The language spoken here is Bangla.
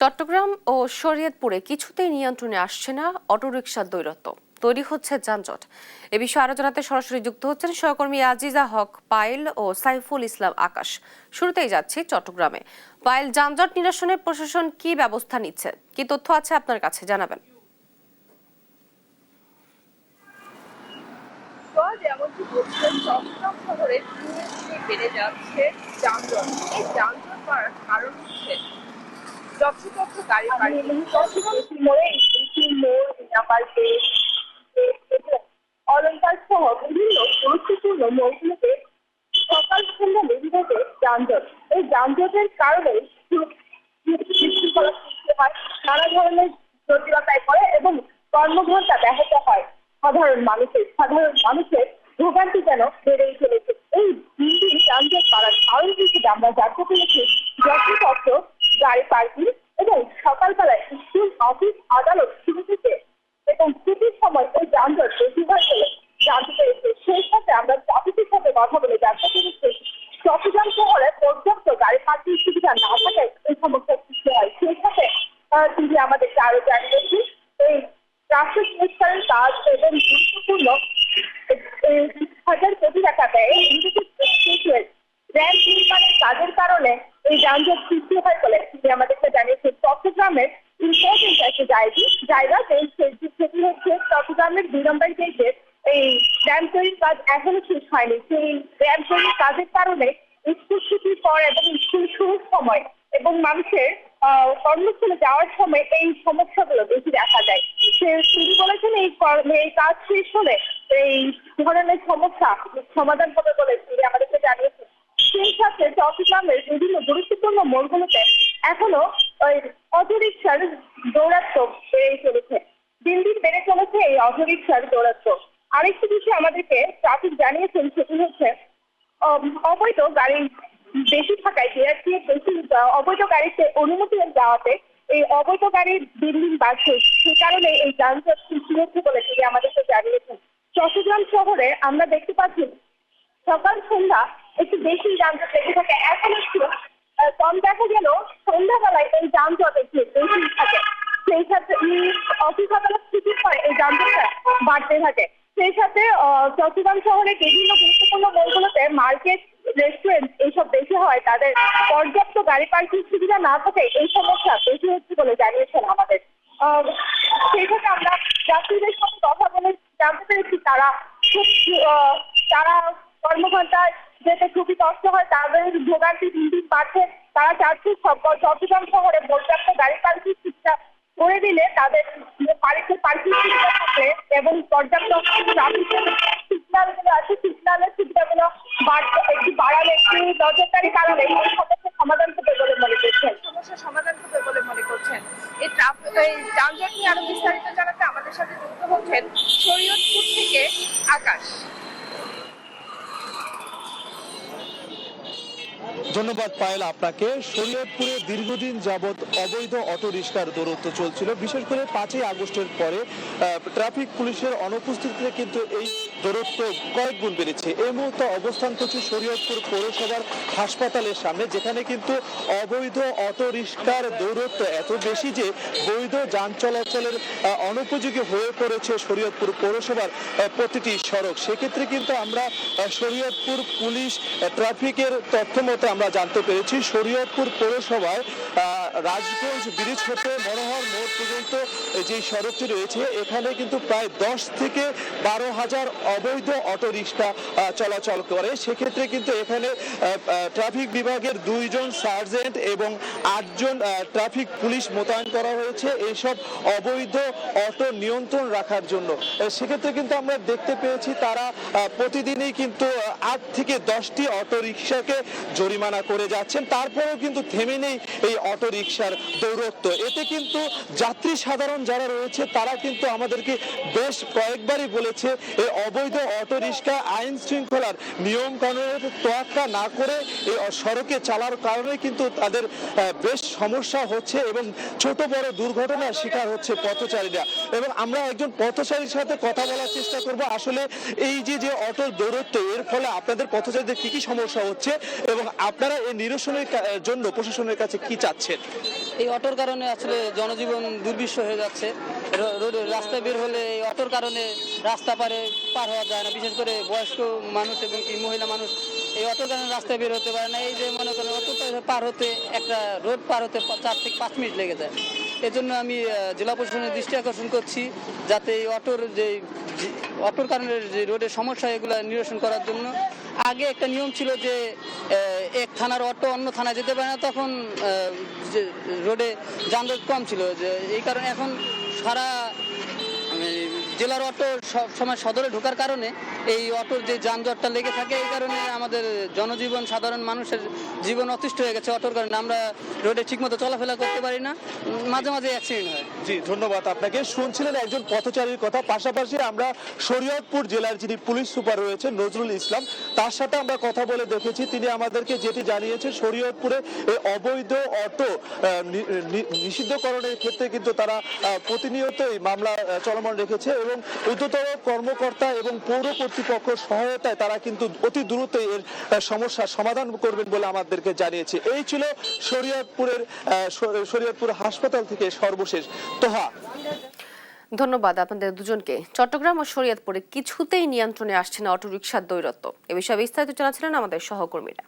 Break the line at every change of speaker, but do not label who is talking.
চট্টগ্রাম ও শরীয়তপুরে কিছুতেই নিয়ন্ত্রণে আসছে না অটোরিকশার দৌরাত্ম্য, তৈরি হচ্ছে যানজট। এ বিষয়ে আরো জানাতে সরাসরি যুক্ত হচ্ছেন সহকর্মী আজিজা হক পায়েল ও সাইফুল ইসলাম আকাশ। শুরুতেই যাচ্ছি চট্টগ্রামে। পায়েল, যানজট নিরসনে প্রশাসন কি ব্যবস্থা নিচ্ছে, কি তথ্য আছে আপনার কাছে, জানাবেন।
যেমনটি বলছিলেন, চট্টগ্রাম শহরে দিনে দিনে বেড়ে যাচ্ছে যানজট। এই যানজট বাড়ার কারণ হচ্ছে যত্রতত্র গাড়ি পার্কিং। অলঙ্কার সহ বিভিন্ন গুরুত্বপূর্ণ মোড়গুলোতে সকাল সন্ধ্যা লেগে থাকে যানজট। এই যানজটের কারণে বিশৃঙ্খলা সৃষ্টি হয়, নানা ধরনের জটিলতায় পড়ে এবং কর্মঘণ্টা ব্যাহত হয়। সাধারণ মানুষের ভোগান্তি যেন বেড়েই চলেছে। এই দিন দিন যানজট বাড়ার কারণ হিসেবে আমরা জানতে পেরেছি যত্রতত্র গাড়ি পার্কিং এবং সকালবেলায় স্কুল, অফিস, আদালত শুরু থেকে এবং ছুটির সময় এই যানজট বেশি হয় বলে জানতে পেরেছি। সেই সাথে আমরা ট্রাফিকের সাথে কথা বলে জানতে পেরেছি চট্টগ্রাম শহরে পর্যাপ্ত গাড়ি পার্কিং সুবিধা না থাকায় এই সমস্যার সৃষ্টি হয়। সেই সাথে তিনি আমাদেরকে আরো জানিয়েছেন এই ট্রাফিক নিষ্কাশন কাজ এবং গুরুত্বপূর্ণ 1,000 কোটি টাকা ব্যয়ে র্যাম্প নির্মাণের কাজের কারণে এই যানজট সৃষ্টি হয় বলে তিনি আমাদেরকে জানিয়েছেন। চট্টগ্রামের ইম্পর্টেন্ট একটা জায়গা সেটি হচ্ছে চট্টগ্রামের 2 নম্বর গেটের এই র্যাম্প তৈরির কাজ এখনো শেষ হয়নি। সেই র্যাম্প তৈরির কাজের কারণে স্কুল ছুটির পর এবং স্কুল শুরুর সময় এবং মানুষের কর্মস্থলে যাওয়ার সময় এই সমস্যাগুলো বেশি দেখা যায়। তিনি বলেছেন এই কাজ শেষ হলে এই ধরনের সমস্যা সমাধান হবে বলে তিনি আমাদেরকে জানিয়েছেন। সেই সাথে চট্টগ্রামের বিভিন্ন গুরুত্বপূর্ণ মোড়গুলোতে এখনো ওই অটোরিকশার দৌরাত্ম্য বেড়েই চলেছে। দিন দিন বেড়ে চলেছে এই অটোরিকশার দৌরাত্ম্য। আরেকটি বিষয় আমাদেরকে ট্রাফিক জানিয়েছেন, সেটি হচ্ছে অবৈধ গাড়ি বেশি থাকায় বিআরটি বেশি অবৈধ গাড়িতে অনুমতি দেওয়াতে এই অবৈধ গাড়ির দিন দিন বাড়ছে। সে কারণে এই যানজট সৃষ্টি হচ্ছে বলে তিনি আমাদেরকে জানিয়েছেন। চট্টগ্রাম শহরে আমরা দেখতে পাচ্ছি সকাল সন্ধ্যা একটু বেশি যানজট লেগে থাকে। এখন একটু কম দেখা গেল সন্ধ্যাবেলায় এই যানজট একটু বেশি থাকে। সেই সাথে অফিস আদালত ছুটির পরে এই যানজটটা বাড়তে থাকে। সেই সাথে চট্টগ্রাম শহরে বিভিন্ন গুরুত্বপূর্ণ মোড়গুলোতে মার্কেট, রেস্টুরেন্ট এইসব বেশি হয়, তাদের পর্যাপ্ত গাড়ি পার্কিং সুবিধা না থাকে এই সমস্যা বেশি হচ্ছে বলে জানিয়েছেন আমাদের। সেই সাথে আমরা যাত্রীদের সাথে কথা বলে জানতে পেরেছি তারা কর্মঘণ্টায় যেতে খুবই কষ্ট হয়, তাদের ভোগান্তি দিন দিন বাড়ছে। তারা চাচ্ছে চট্টগ্রাম শহরে পর্যাপ্ত গাড়ি পার্কিং সুবিধা করে দিলে তাদের বাড়িতে পার্কিং সুবিধা থাকলে এবং পর্যাপ্ত সিগন্যালগুলো আছে, সিগন্যালের সুবিধাগুলো একটু বাড়ালে, একটু নজরদারি কারণে এই সমস্যার সমাধান হবে বলে মনে করছেন। এই যানজট নিয়ে আরো বিস্তারিত জানাতে আমাদের সাথে যুক্ত হচ্ছেন শরীয়তপুর থেকে আকাশ।
ধন্যবাদ পায়েল আপনাকে। শরীয়তপুরে দীর্ঘদিন যাবৎ অবৈধ অটোরিকশার দৌরাত্ম্য চলছিল, বিশেষ করে 5ই আগস্টের পরে ট্রাফিক পুলিশের অনুপস্থিতিতে কিন্তু এই দৌরাত্ম্য কয়েক গুণ বেড়েছে। এই মুহূর্তে অবস্থান করছে শরীয়তপুর পৌরসভার হাসপাতালের সামনে, যেখানে কিন্তু অবৈধ অটোরিকশার দৌরাত্ম্য এত বেশি যে বৈধ যান চলাচলের অনুপযোগী হয়ে পড়েছে শরীয়তপুর পৌরসভার প্রতিটি সড়ক। সেক্ষেত্রে কিন্তু আমরা শরীয়তপুর পুলিশ ট্রাফিকের তথ্য মতে আমরা জানতে পেরেছি শরীয়তপুর পৌরসভায় রাজগঞ্জ ব্রিজ হতে মনোহর মোড় পর্যন্ত যে সড়কটি রয়েছে, এখানে কিন্তু প্রায় 10 থেকে 12,000 অবৈধ অটোরিকশা চলাচল করে। সেক্ষেত্রে কিন্তু এখানে ট্রাফিক বিভাগের 2 জন সার্জেন্ট এবং 8 জন ট্রাফিক পুলিশ মোতায়েন করা হয়েছে এইসব অবৈধ অটো নিয়ন্ত্রণ রাখার জন্য। সেক্ষেত্রে কিন্তু আমরা দেখতে পেয়েছি তারা প্রতিদিনই কিন্তু 8 থেকে 10টি অটোরিকশাকে জরিমানা করে যাচ্ছেন। তারপরেও কিন্তু থেমে নেই এই অটোরিকশার দৌরাত্ম্য। এতে কিন্তু যাত্রী সাধারণ যারা রয়েছে তারা কিন্তু আমাদেরকে বেশ কয়েকবারই বলেছে এই অবৈধ অটোরিকশা আইন শৃঙ্খলার নিয়ম কানুনের তোয়াক্কা না করে এই সড়কে চালার কারণে কিন্তু তাদের বেশ সমস্যা হচ্ছে এবং ছোট বড় দুর্ঘটনার শিকার হচ্ছে পথচারীরা। এবং আমরা একজন পথচারীর সাথে কথা বলার চেষ্টা করব আসলে এই যে অটোর দৌরাত্ম্য এর ফলে আপনাদের পথচারীদের কি কি সমস্যা হচ্ছে এবং আপনারা এই নিরসনের জন্য প্রশাসনের কাছে কি চাচ্ছেন।
এই অটোর কারণে আসলে জনজীবন দুর্বিষহ হয়ে যাচ্ছে। রাস্তায় বের হলে এই অটোর কারণে রাস্তা পার হওয়া যায় না, বিশেষ করে বয়স্ক মানুষ এবং কি মহিলা মানুষ এই অটোর কারণে রাস্তায় বের হতে পারে না। এই যে মনে করেন অটোটা পার হতে, একটা রোড পার হতে 4 থেকে 5 মিনিট লেগে যায়। এজন্য আমি জেলা প্রশাসনের দৃষ্টি আকর্ষণ করছি যাতে এই অটোর কারণে যে রোডের সমস্যা এগুলো নিরসন করার জন্য। আগে একটা নিয়ম ছিল যে এক থানার অটো অন্য থানায় যেতে পারে না, তখন যে রোডে যানজট কম ছিল, যে এই কারণে এখন সারা জেলার অটো সব সময় সদরে ঢোকার কারণে এই অটোর যে যানজটটা লেগে থাকে, এই কারণে আমাদের জনজীবন, সাধারণ মানুষের জীবন অতিষ্ঠ হয়ে গেছে অটোর কারণে। আমরা রোডে ঠিকমতো চলাফেরা করতে পারি না, মাঝে মাঝে অ্যাক্সিডেন্ট হয়।
জি, ধন্যবাদ আপনাকে। শুনছিলেন একজন পথচারীর কথা। পাশাপাশি আমরা শরীয়তপুর জেলার যিনি পুলিশ সুপার রয়েছেন নজরুল ইসলাম, তার সাথে আমরা কথা বলে দেখেছি। তিনি আমাদেরকে যেটি জানিয়েছে, শরীয়তপুরে এই অবৈধ অটো নিষিদ্ধকরণের ক্ষেত্রে কিন্তু তারা প্রতিনিয়ত এই মামলা চলমান রেখেছে এবং ঊর্ধ্বতর কর্মকর্তা এবং পৌর কর্তৃপক্ষ সহায়তায় তারা কিন্তু অতি দ্রুতই এর সমস্যার সমাধান করবেন বলে আমাদেরকে জানিয়েছে। এই ছিল শরীয়তপুর হাসপাতাল থেকে সর্বশেষ। তোহা,
ধন্যবাদ আপনাদের দুজনকে। চট্টগ্রাম ও শরীয়তপুরে কিছুতেই নিয়ন্ত্রণে আসছে না অটোরিকশার দ্বৈরথ। এ বিষয়ে বিস্তারিত জানাচ্ছিলেন আমাদের সহকর্মীরা।